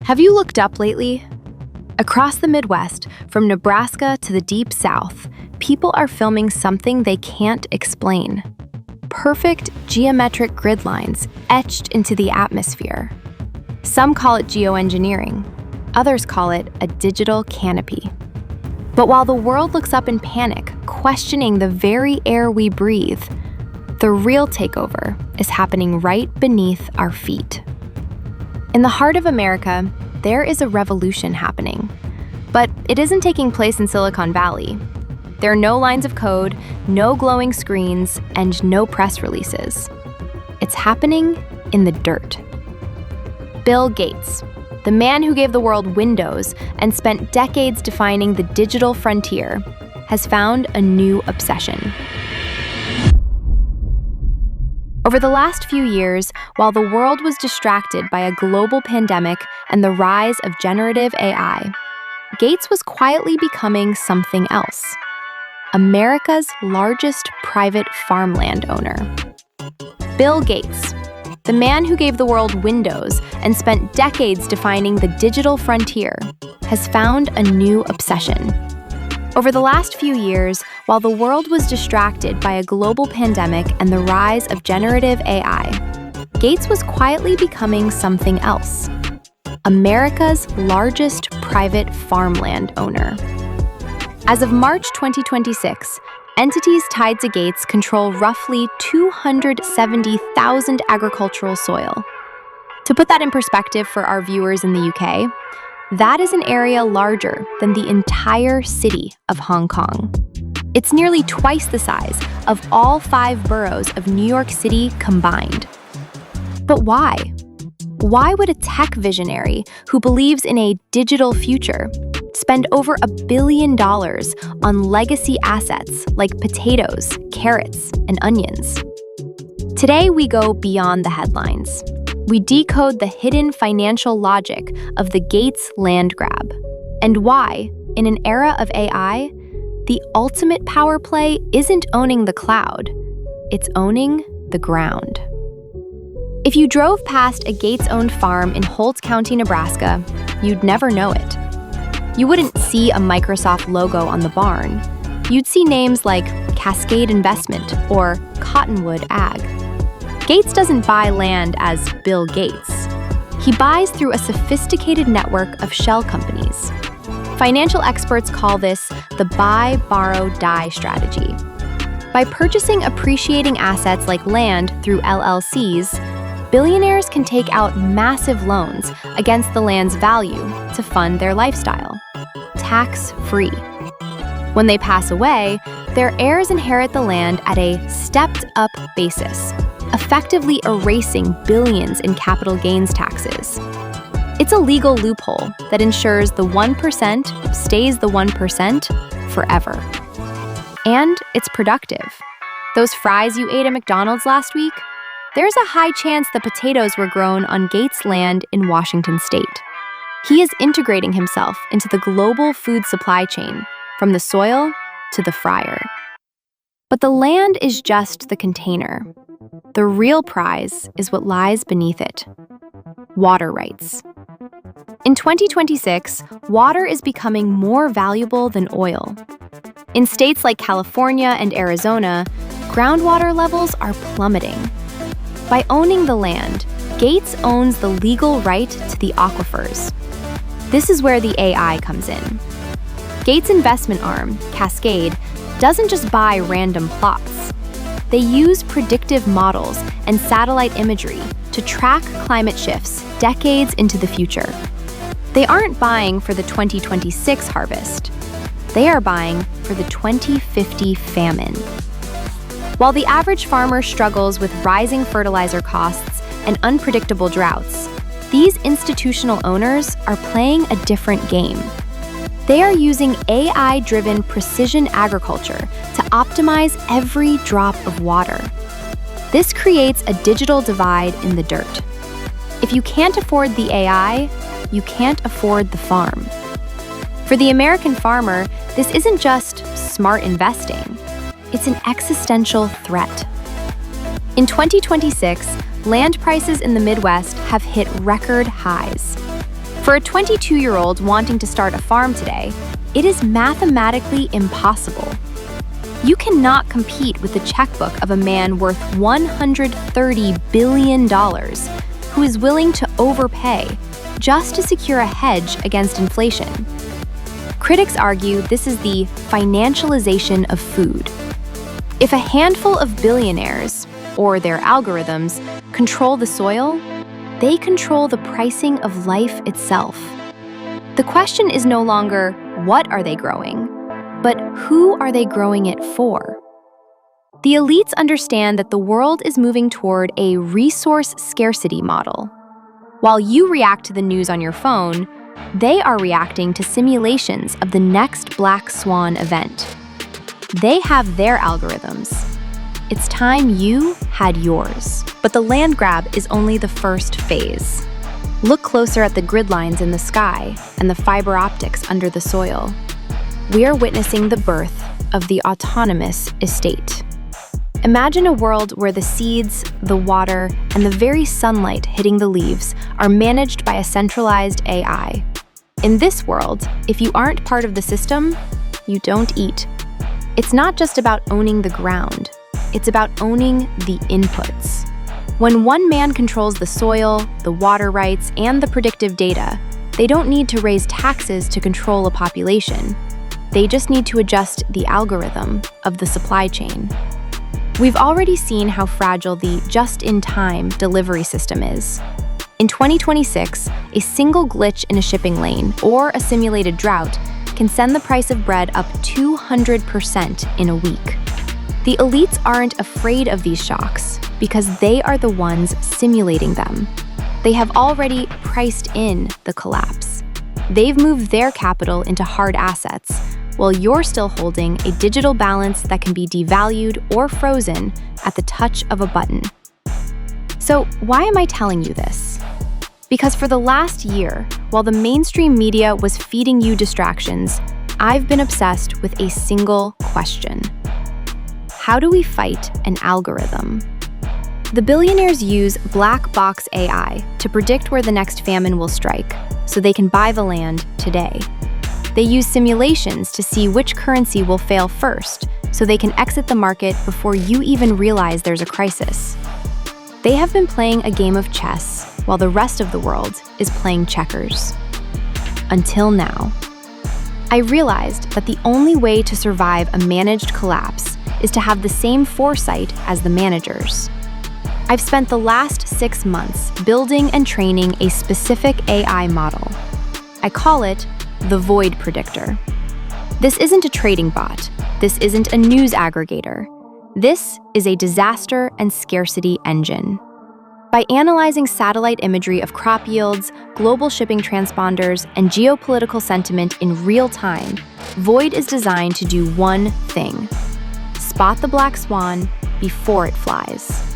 Have you looked up lately? Across the Midwest, from Nebraska to the Deep South, people are filming something they can't explain. Perfect geometric grid lines etched into the atmosphere. Some call it geoengineering, others call it a digital canopy. But while the world looks up in panic, questioning the very air we breathe, the real takeover is happening right beneath our feet. In the heart of America, there is a revolution happening. But it isn't taking place in Silicon Valley. There are no lines of code, no glowing screens, and no press releases. It's happening in the dirt. Bill Gates, the man who gave the world Windows and spent decades defining the digital frontier, has found a new obsession. Over the last few years, while the world was distracted by a global pandemic and the rise of generative AI, Gates was quietly becoming something else: America's largest private farmland owner. Bill Gates, the man who gave the world Windows and spent decades defining the digital frontier, has found a new obsession. Over the last few years, while the world was distracted by a global pandemic and the rise of generative AI, Gates was quietly becoming something else: America's largest private farmland owner. As of March 2026, entities tied to Gates control roughly 270,000 agricultural soil. To put that in perspective for our viewers in the UK, that is an area larger than the entire city of Hong Kong. It's nearly twice the size of all 5 boroughs of New York City combined. But why? Why would a tech visionary who believes in a digital future spend over $1 billion on legacy assets like potatoes, carrots, and onions? Today, we go beyond the headlines. We decode the hidden financial logic of the Gates land grab and why, in an era of AI, the ultimate power play isn't owning the cloud, it's owning the ground. If you drove past a Gates-owned farm in Holt County, Nebraska, you'd never know it. You wouldn't see a Microsoft logo on the barn. You'd see names like Cascade Investment or Cottonwood Ag. Gates doesn't buy land as Bill Gates. He buys through a sophisticated network of shell companies. Financial experts call this the buy, borrow, die strategy. By purchasing appreciating assets like land through LLCs, billionaires can take out massive loans against the land's value to fund their lifestyle, tax-free. When they pass away, their heirs inherit the land at a stepped-up basis, effectively erasing billions in capital gains taxes. It's a legal loophole that ensures the 1% stays the 1% forever. And it's productive. Those fries you ate at McDonald's last week? There's a high chance the potatoes were grown on Gates' land in Washington state. He is integrating himself into the global food supply chain, from the soil to the fryer. But the land is just the container. The real prize is what lies beneath it: water rights. In 2026, water is becoming more valuable than oil. In states like California and Arizona, groundwater levels are plummeting. By owning the land, Gates owns the legal right to the aquifers. This is where the AI comes in. Gates' investment arm, Cascade, doesn't just buy random plots. They use predictive models and satellite imagery to track climate shifts decades into the future. They aren't buying for the 2026 harvest. They are buying for the 2050 famine. While the average farmer struggles with rising fertilizer costs and unpredictable droughts, these institutional owners are playing a different game. They are using AI-driven precision agriculture to optimize every drop of water. This creates a digital divide in the dirt. If you can't afford the AI, you can't afford the farm. For the American farmer, this isn't just smart investing. It's an existential threat. In 2026, land prices in the Midwest have hit record highs. For a 22-year-old wanting to start a farm today, it is mathematically impossible. You cannot compete with the checkbook of a man worth $130 billion who is willing to overpay just to secure a hedge against inflation. Critics argue this is the financialization of food. If a handful of billionaires, or their algorithms, control the soil, they control the pricing of life itself. The question is no longer, what are they growing, but who are they growing it for? The elites understand that the world is moving toward a resource scarcity model. While you react to the news on your phone, they are reacting to simulations of the next black swan event. They have their algorithms. It's time you had yours. But the land grab is only the first phase. Look closer at the grid lines in the sky and the fiber optics under the soil. We are witnessing the birth of the autonomous estate. Imagine a world where the seeds, the water, and the very sunlight hitting the leaves are managed by a centralized AI. In this world, if you aren't part of the system, you don't eat. It's not just about owning the ground, it's about owning the inputs. When one man controls the soil, the water rights, and the predictive data, they don't need to raise taxes to control a population. They just need to adjust the algorithm of the supply chain. We've already seen how fragile the just-in-time delivery system is. In 2026, a single glitch in a shipping lane or a simulated drought can send the price of bread up 200% in a week. The elites aren't afraid of these shocks because they are the ones simulating them. They have already priced in the collapse. They've moved their capital into hard assets, while you're still holding a digital balance that can be devalued or frozen at the touch of a button. So why am I telling you this? Because for the last year, while the mainstream media was feeding you distractions, I've been obsessed with a single question. How do we fight an algorithm? The billionaires use black box AI to predict where the next famine will strike, so they can buy the land today. They use simulations to see which currency will fail first, so they can exit the market before you even realize there's a crisis. They have been playing a game of chess while the rest of the world is playing checkers. Until now. I realized that the only way to survive a managed collapse is to have the same foresight as the managers. I've spent the last 6 months building and training a specific AI model. I call it the Void Predictor. This isn't a trading bot. This isn't a news aggregator. This is a disaster and scarcity engine. By analyzing satellite imagery of crop yields, global shipping transponders, and geopolitical sentiment in real time, Void is designed to do one thing: spot the black swan before it flies.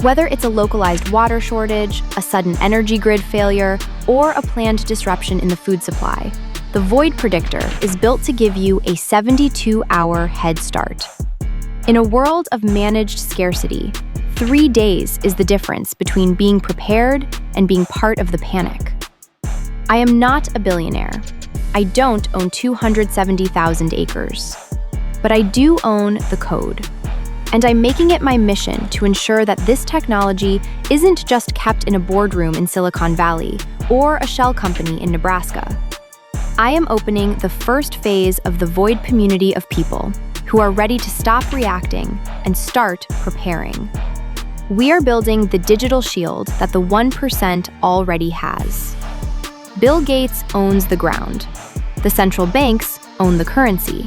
Whether it's a localized water shortage, a sudden energy grid failure, or a planned disruption in the food supply, the Void Predictor is built to give you a 72-hour head start. In a world of managed scarcity, 3 days is the difference between being prepared and being part of the panic. I am not a billionaire. I don't own 270,000 acres. But I do own the code. And I'm making it my mission to ensure that this technology isn't just kept in a boardroom in Silicon Valley or a shell company in Nebraska. I am opening the first phase of the Void community of people who are ready to stop reacting and start preparing. We are building the digital shield that the 1% already has. Bill Gates owns the ground. The central banks own the currency.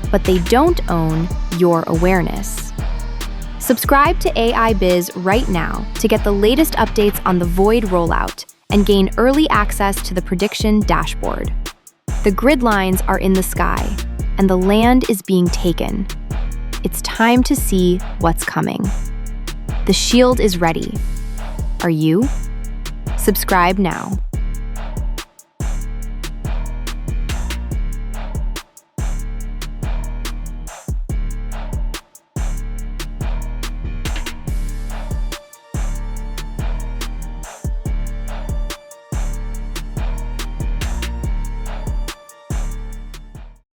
But they don't own your awareness. Subscribe to AI Biz right now to get the latest updates on the Void rollout and gain early access to the prediction dashboard. The grid lines are in the sky, and the land is being taken. It's time to see what's coming. The shield is ready. Are you? Subscribe now.